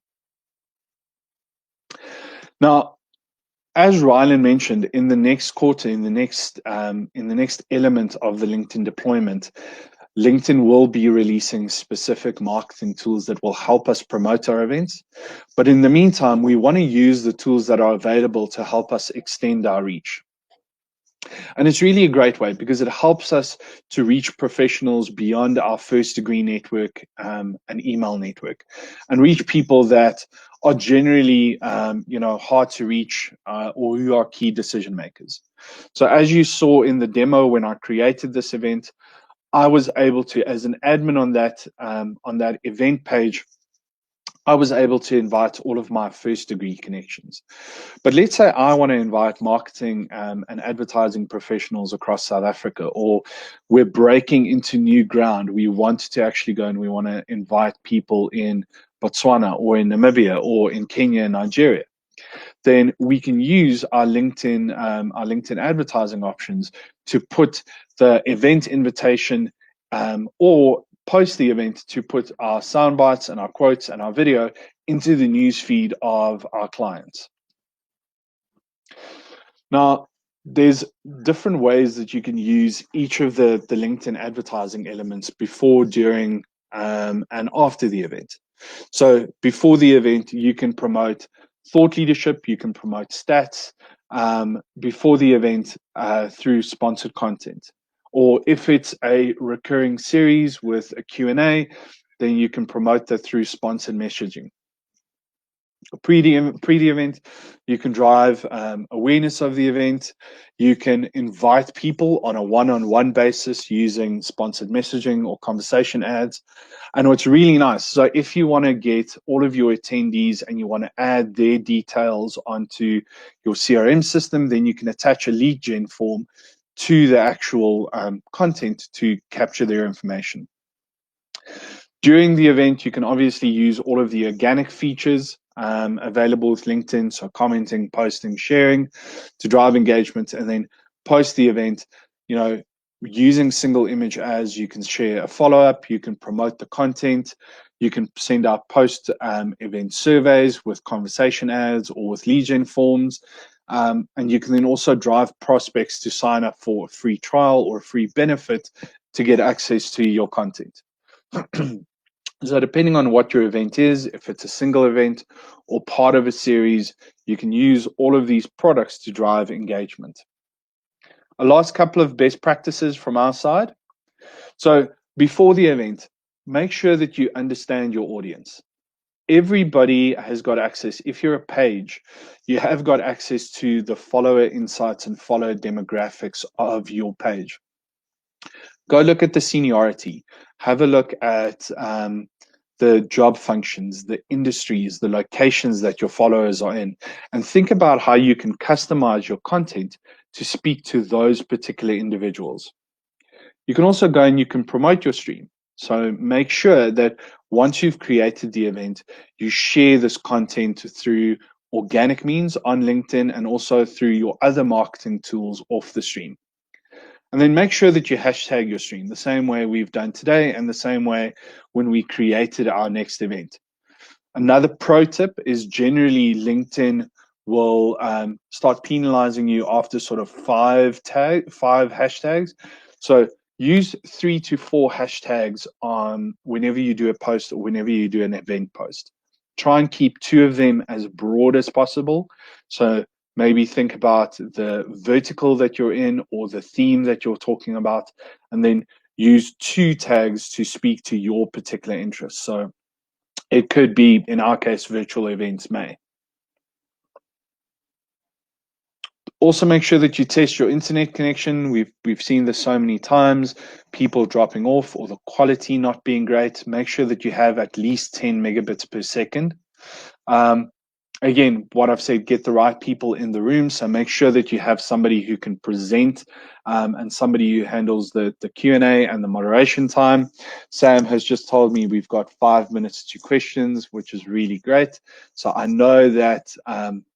Now, as Rylan mentioned, in the next quarter, in the next element of the LinkedIn deployment, LinkedIn will be releasing specific marketing tools that will help us promote our events. But in the meantime, we want to use the tools that are available to help us extend our reach. And it's really a great way because it helps us to reach professionals beyond our first degree network and email network, and reach people that are generally hard to reach or who are key decision makers. So as you saw in the demo when I created this event, I was able to, as an admin on that event page, I was able to invite all of my first degree connections. But let's say I want to invite marketing and advertising professionals across South Africa, or we're breaking into new ground. We want to actually go and we want to invite people in Botswana or in Namibia or in Kenya and Nigeria. Then we can use our LinkedIn advertising options to put the event invitation or post the event to put our sound bites and our quotes and our video into the news feed of our clients. Now, there's different ways that you can use each of the LinkedIn advertising elements before, during, and after the event. So before the event, you can promote thought leadership, you can promote stats before the event through sponsored content. Or if it's a recurring series with a Q&A, then you can promote that through sponsored messaging. Pre the event, you can drive awareness of the event. You can invite people on a one-on-one basis using sponsored messaging or conversation ads. And what's really nice, so if you want to get all of your attendees and you want to add their details onto your CRM system, then you can attach a lead gen form to the actual content to capture their information. During the event, you can obviously use all of the organic features available with LinkedIn, so commenting, posting, sharing to drive engagement. And then post the event, using single image ads, you can share a follow-up, you can promote the content, you can send out post event surveys with conversation ads or with lead gen forms. And you can then also drive prospects to sign up for a free trial or a free benefit to get access to your content. So depending on what your event is, if it's a single event or part of a series, you can use all of these products to drive engagement. A last couple of best practices from our side. So before the event, make sure that you understand your audience. Everybody has got access. If you're a page, you have got access to the follower insights and follower demographics of your page. Go look at the seniority. Have a look at the job functions, the industries, the locations that your followers are in, and think about how you can customize your content to speak to those particular individuals. You can also go and you can promote your stream. So make sure that once you've created the event, you share this content through organic means on LinkedIn and also through your other marketing tools off the stream. And then make sure that you hashtag your stream the same way we've done today and the same way when we created our next event. Another pro tip is generally LinkedIn will start penalizing you after sort of five hashtags. So use 3 to 4 hashtags on whenever you do a post or whenever you do an event post. Try and keep 2 of them as broad as possible. So maybe think about the vertical that you're in or the theme that you're talking about, and then use 2 tags to speak to your particular interest. So it could be, in our case, virtual events may. Also make sure that you test your internet connection. We've seen this so many times, people dropping off or the quality not being great. Make sure that you have at least 10 megabits per second. Again, what I've said, get the right people in the room. So make sure that you have somebody who can present and somebody who handles the Q&A and the moderation time. Sam has just told me we've got 5 minutes to questions, which is really great. So I know that,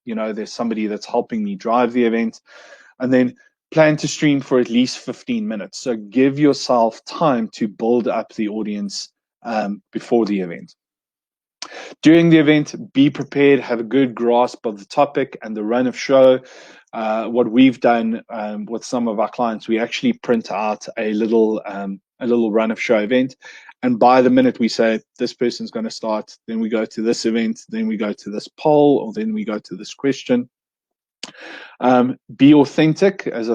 there's somebody that's helping me drive the event. And then plan to stream for at least 15 minutes. So give yourself time to build up the audience before the event. During the event, be prepared, have a good grasp of the topic and the run of show. What we've done with some of our clients, we actually print out a little run of show event. And by the minute we say this person's going to start, then we go to this event, then we go to this poll, or then we go to this question. Be authentic as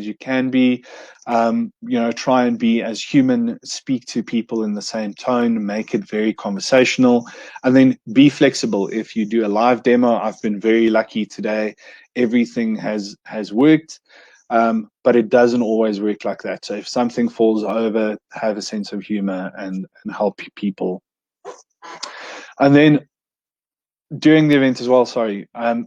you can be. Try and be as human, speak to people in the same tone, make it very conversational, and then be flexible. If you do a live demo, I've been very lucky today. Everything has worked, but it doesn't always work like that. So if something falls over, have a sense of humor and help people. And then during the event as well,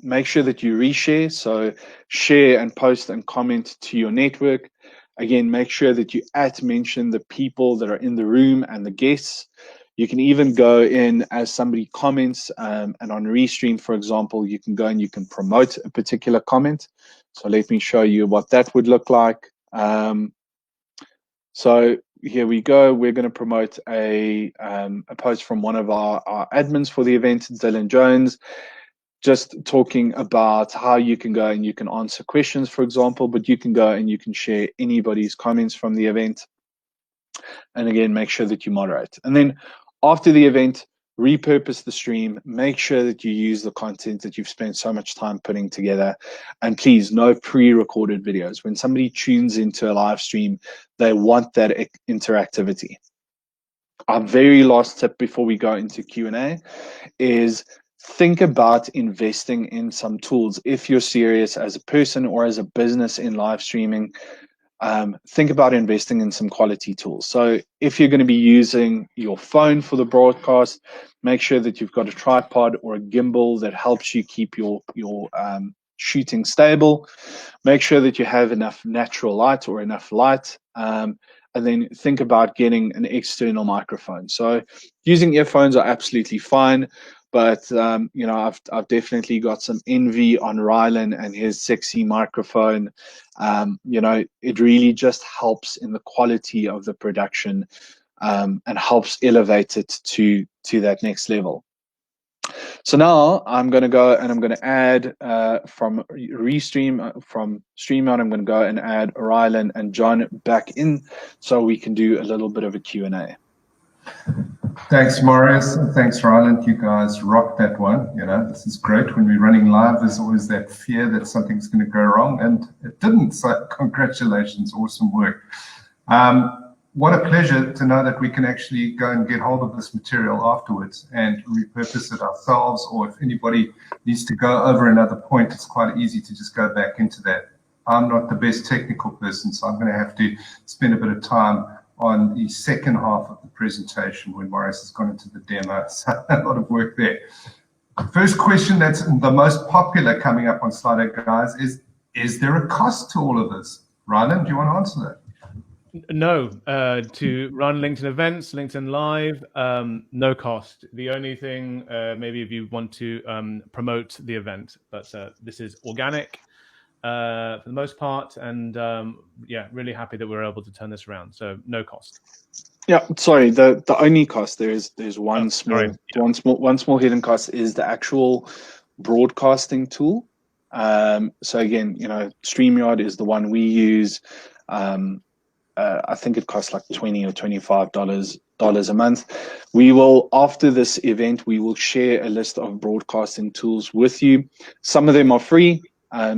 make sure that you reshare. So share and post and comment to your network. Again, make sure that you mention the people that are in the room and the guests. You can even go in as somebody comments, and on Restream, for example, you can go and you can promote a particular comment. So let me show you what that would look like. So here we go. We're going to promote a post from one of our admins for the event, Dylan Jones, just talking about how you can go and you can answer questions, for example, but you can go and you can share anybody's comments from the event. And again, make sure that you moderate. And then after the event, repurpose the stream, make sure that you use the content that you've spent so much time putting together. And please, no pre-recorded videos. When somebody tunes into a live stream, they want that interactivity. Our very last tip before we go into Q&A is think about investing in some tools. If you're serious as a person or as a business in live streaming, think about investing in some quality tools. So if you're going to be using your phone for the broadcast, make sure that you've got a tripod or a gimbal that helps you keep your shooting stable. Make sure that you have enough natural light or enough light. And then think about getting an external microphone. So using earphones are absolutely fine. But I've definitely got some envy on Rylan and his sexy microphone. It really just helps in the quality of the production and helps elevate it to that next level. So now I'm going to go and I'm going to add from Restream, from StreamYard, I'm going to go and add Rylan and John back in so we can do a little bit of a Q&A. Thanks, Marius. Thanks, Ryland. You guys rocked that one. This is great. When we're running live, there's always that fear that something's going to go wrong, and it didn't. So congratulations. Awesome work. What a pleasure to know that we can actually go and get hold of this material afterwards and repurpose it ourselves, or if anybody needs to go over another point, it's quite easy to just go back into that. I'm not the best technical person, so I'm going to have to spend a bit of time on the second half of the presentation when Marius has gone into the demo. So a lot of work there. First question that's the most popular coming up on Slido, guys, is there a cost to all of this? Ryland, do you want to answer that? No, to run LinkedIn events, LinkedIn Live, no cost. The only thing, maybe if you want to promote the event, but this is organic for the most part, and yeah, really happy that we're able to turn this around. So no cost. Yeah, sorry. The only cost there's one small hidden cost is the actual broadcasting tool. So again, StreamYard is the one we use. I think it costs like $20 or $25 a month. We will, after this event, we will share a list of broadcasting tools with you. Some of them are free,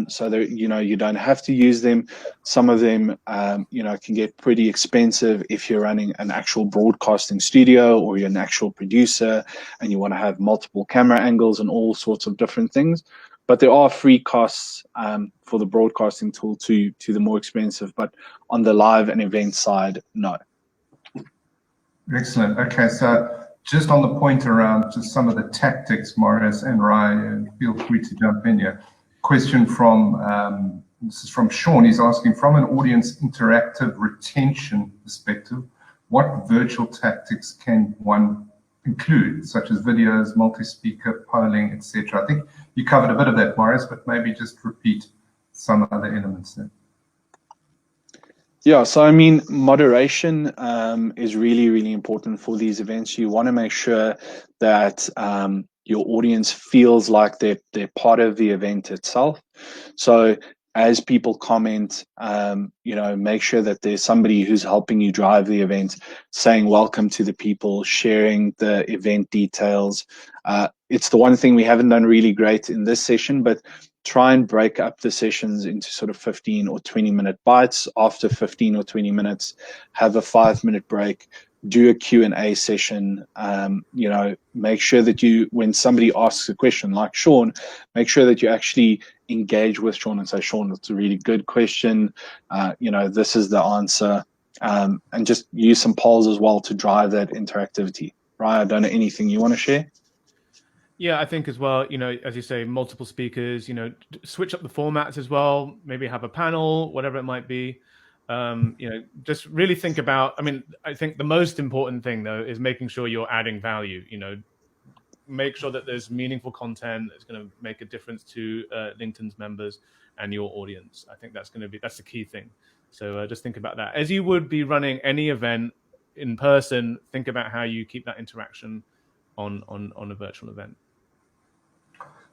so that you don't have to use them. Some of them can get pretty expensive if you're running an actual broadcasting studio or you're an actual producer and you want to have multiple camera angles and all sorts of different things. But there are free costs for the broadcasting tool to the more expensive, but on the live and event side, no. Excellent. Okay, so just on the point around just some of the tactics, Marius and Ryan, feel free to jump in here. Question from, this is from Sean. He's asking, from an audience interactive retention perspective, what virtual tactics can one include, such as videos, multi-speaker, polling, etc.? I think you covered a bit of that, Marius, but maybe just repeat some other elements there. Yeah, so I mean, moderation is really, really important for these events. You want to make sure that your audience feels like they're part of the event itself. So as people comment, make sure that there's somebody who's helping you drive the event, saying welcome to the people, sharing the event details. It's the one thing we haven't done really great in this session, but try and break up the sessions into sort of 15 or 20-minute bites. After 15 or 20 minutes, have a 5-minute break, do a Q&A session. Make sure that when somebody asks a question like Sean, make sure that you actually engage with Sean and say, Sean, that's a really good question. This is the answer. And just use some polls as well to drive that interactivity. Ryan, I don't know anything you want to share? Yeah, I think as well, as you say, multiple speakers, switch up the formats as well, maybe have a panel, whatever it might be. Just really think about, I think the most important thing though is making sure you're adding value, make sure that there's meaningful content that's going to make a difference to LinkedIn's members and your audience. I think that's the key thing. So just think about that. As you would be running any event in person, think about how you keep that interaction on a virtual event.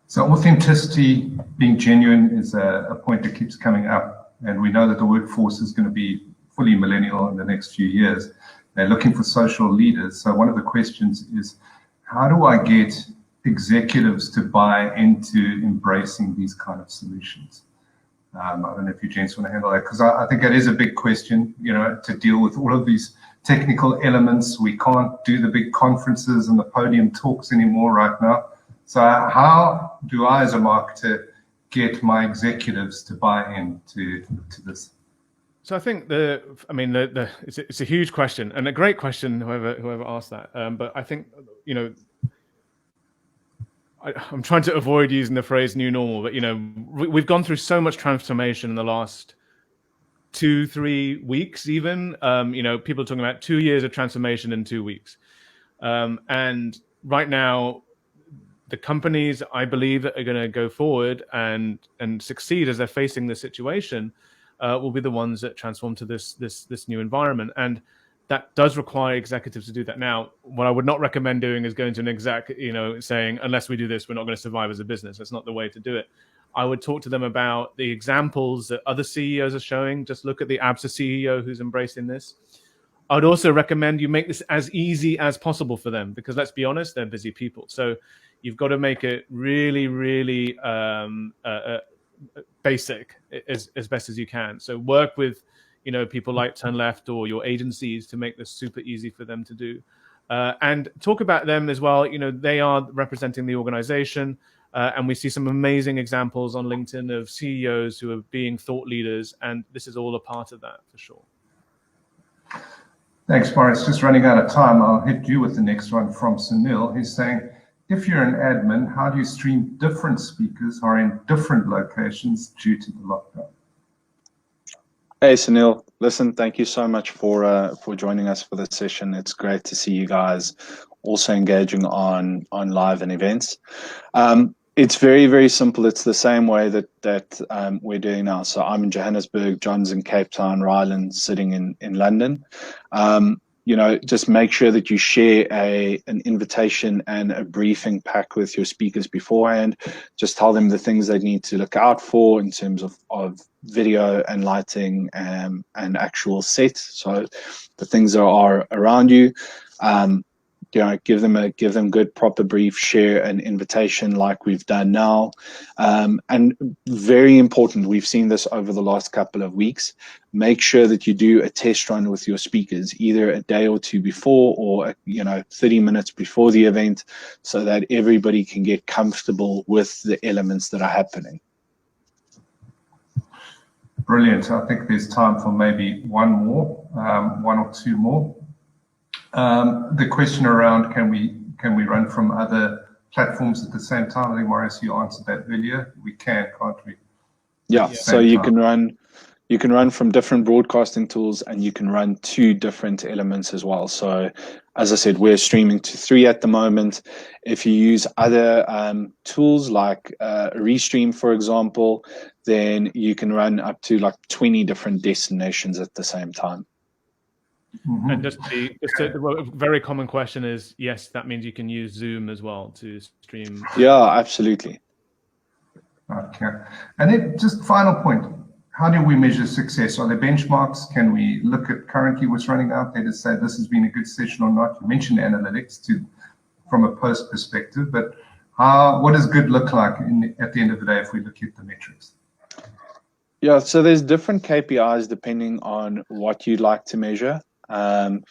So authenticity, being genuine, is a point that keeps coming up. And we know that the workforce is going to be fully millennial in the next few years. They're looking for social leaders. So one of the questions is, how do I get executives to buy into embracing these kind of solutions? I don't know if you gents want to handle that, because I think that is a big question, to deal with all of these technical elements. We can't do the big conferences and the podium talks anymore right now. So how do I, as a marketer, get my executives to buy into this? So I think it's a huge question and a great question, whoever asked that. But I think, I'm trying to avoid using the phrase new normal, but we've gone through so much transformation in the last 2-3 weeks, even. People are talking about 2 years of transformation in 2 weeks. And right now, the companies, I believe, that are going to go forward and succeed as they're facing this situation will be the ones that transform to this new environment. And that does require executives to do that. Now, what I would not recommend doing is going to an exec, saying, unless we do this, we're not going to survive as a business. That's not the way to do it. I would talk to them about the examples that other CEOs are showing. Just look at the ABSA CEO who's embracing this. I would also recommend you make this as easy as possible for them, because let's be honest, they're busy people. So you've got to make it really, really basic as best as you can. So work with people like Turn Left or your agencies to make this super easy for them to do. And talk about them as well. They are representing the organization. And we see some amazing examples on LinkedIn of CEOs who are being thought leaders. And this is all a part of that for sure. Thanks, Boris. Just running out of time. I'll hit you with the next one from Sunil. He's saying, if you're an admin, how do you stream different speakers who are in different locations due to the lockdown? Hey, Sunil. Listen, thank you so much for joining us for this session. It's great to see you guys also engaging on live and events. It's very, very simple. It's the same way that we're doing now. So I'm in Johannesburg, John's in Cape Town, Ryland's sitting in London. Just make sure that you share an invitation and a briefing pack with your speakers beforehand. Just tell them the things they need to look out for in terms of video and lighting and actual set. So the things that are around you. Give them good proper brief, share an invitation like we've done now. And very important, we've seen this over the last couple of weeks. Make sure that you do a test run with your speakers, either a day or two before or 30 minutes before the event, so that everybody can get comfortable with the elements that are happening. Brilliant. I think there's time for maybe one or two more. The question around can we run from other platforms at the same time? I think, Maurice, you answered that earlier. We can, can't we? Yeah, so you can run you can run from different broadcasting tools, and you can run 2 different elements as well. So as I said, we're streaming to 3 at the moment. If you use other tools like Restream, for example, then you can run up to like 20 different destinations at the same time. Mm-hmm. And a very common question is, yes, that means you can use Zoom as well to stream. Yeah, absolutely. Okay. And then just final point, how do we measure success? Are there benchmarks? Can we look at currently what's running out there to say this has been a good session or not? You mentioned analytics from a post perspective, but what does good look like at the end of the day if we look at the metrics? Yeah, so there's different KPIs depending on what you'd like to measure. And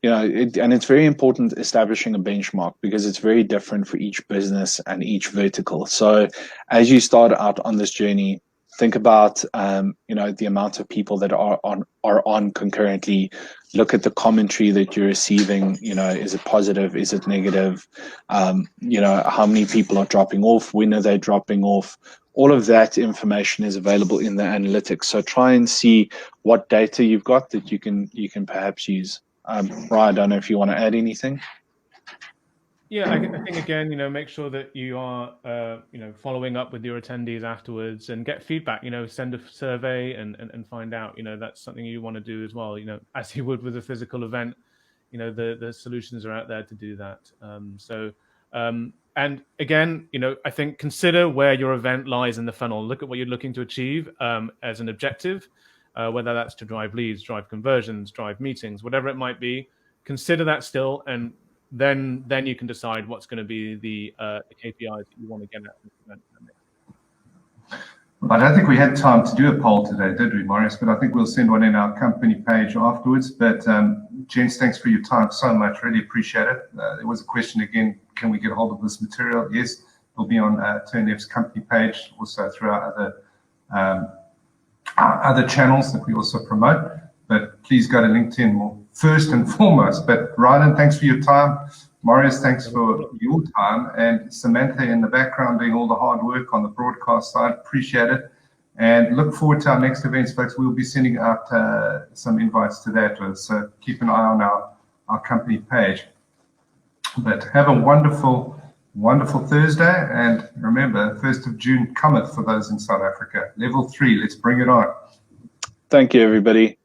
it's very important establishing a benchmark because it's very different for each business and each vertical. So as you start out on this journey, think about the amount of people that are on concurrently. Look at the commentary that you're receiving. Is it positive? Is it negative? How many people are dropping off? When are they dropping off? All of that information is available in the analytics. So try and see what data you've got that you can perhaps use. Ryan, I don't know if you want to add anything. Yeah, I think again, make sure that you are, following up with your attendees afterwards and get feedback. Send a survey and find out. That's something you want to do as well. As you would with a physical event. The solutions are out there to do that. And again, I think consider where your event lies in the funnel. Look at what you're looking to achieve as an objective, whether that's to drive leads, drive conversions, drive meetings, whatever it might be. Consider that still, and then you can decide what's going to be the KPIs that you want to get at this event. I don't think we had time to do a poll today, did we, Maurice? But I think we'll send one in our company page afterwards. But gents, thanks for your time so much. Really appreciate it. There was a question again, can we get a hold of this material? Yes, it'll be on TurnF's company page, also through our other channels that we also promote. But please go to LinkedIn first and foremost. But Ryan, thanks for your time. Maurice, thanks for your time. And Samantha in the background doing all the hard work on the broadcast side. Appreciate it. And look forward to our next events, folks. We'll be sending out some invites to that. So keep an eye on our company page. But have a wonderful, wonderful Thursday. And remember, 1st of June cometh for those in South Africa. Level 3, let's bring it on. Thank you, everybody.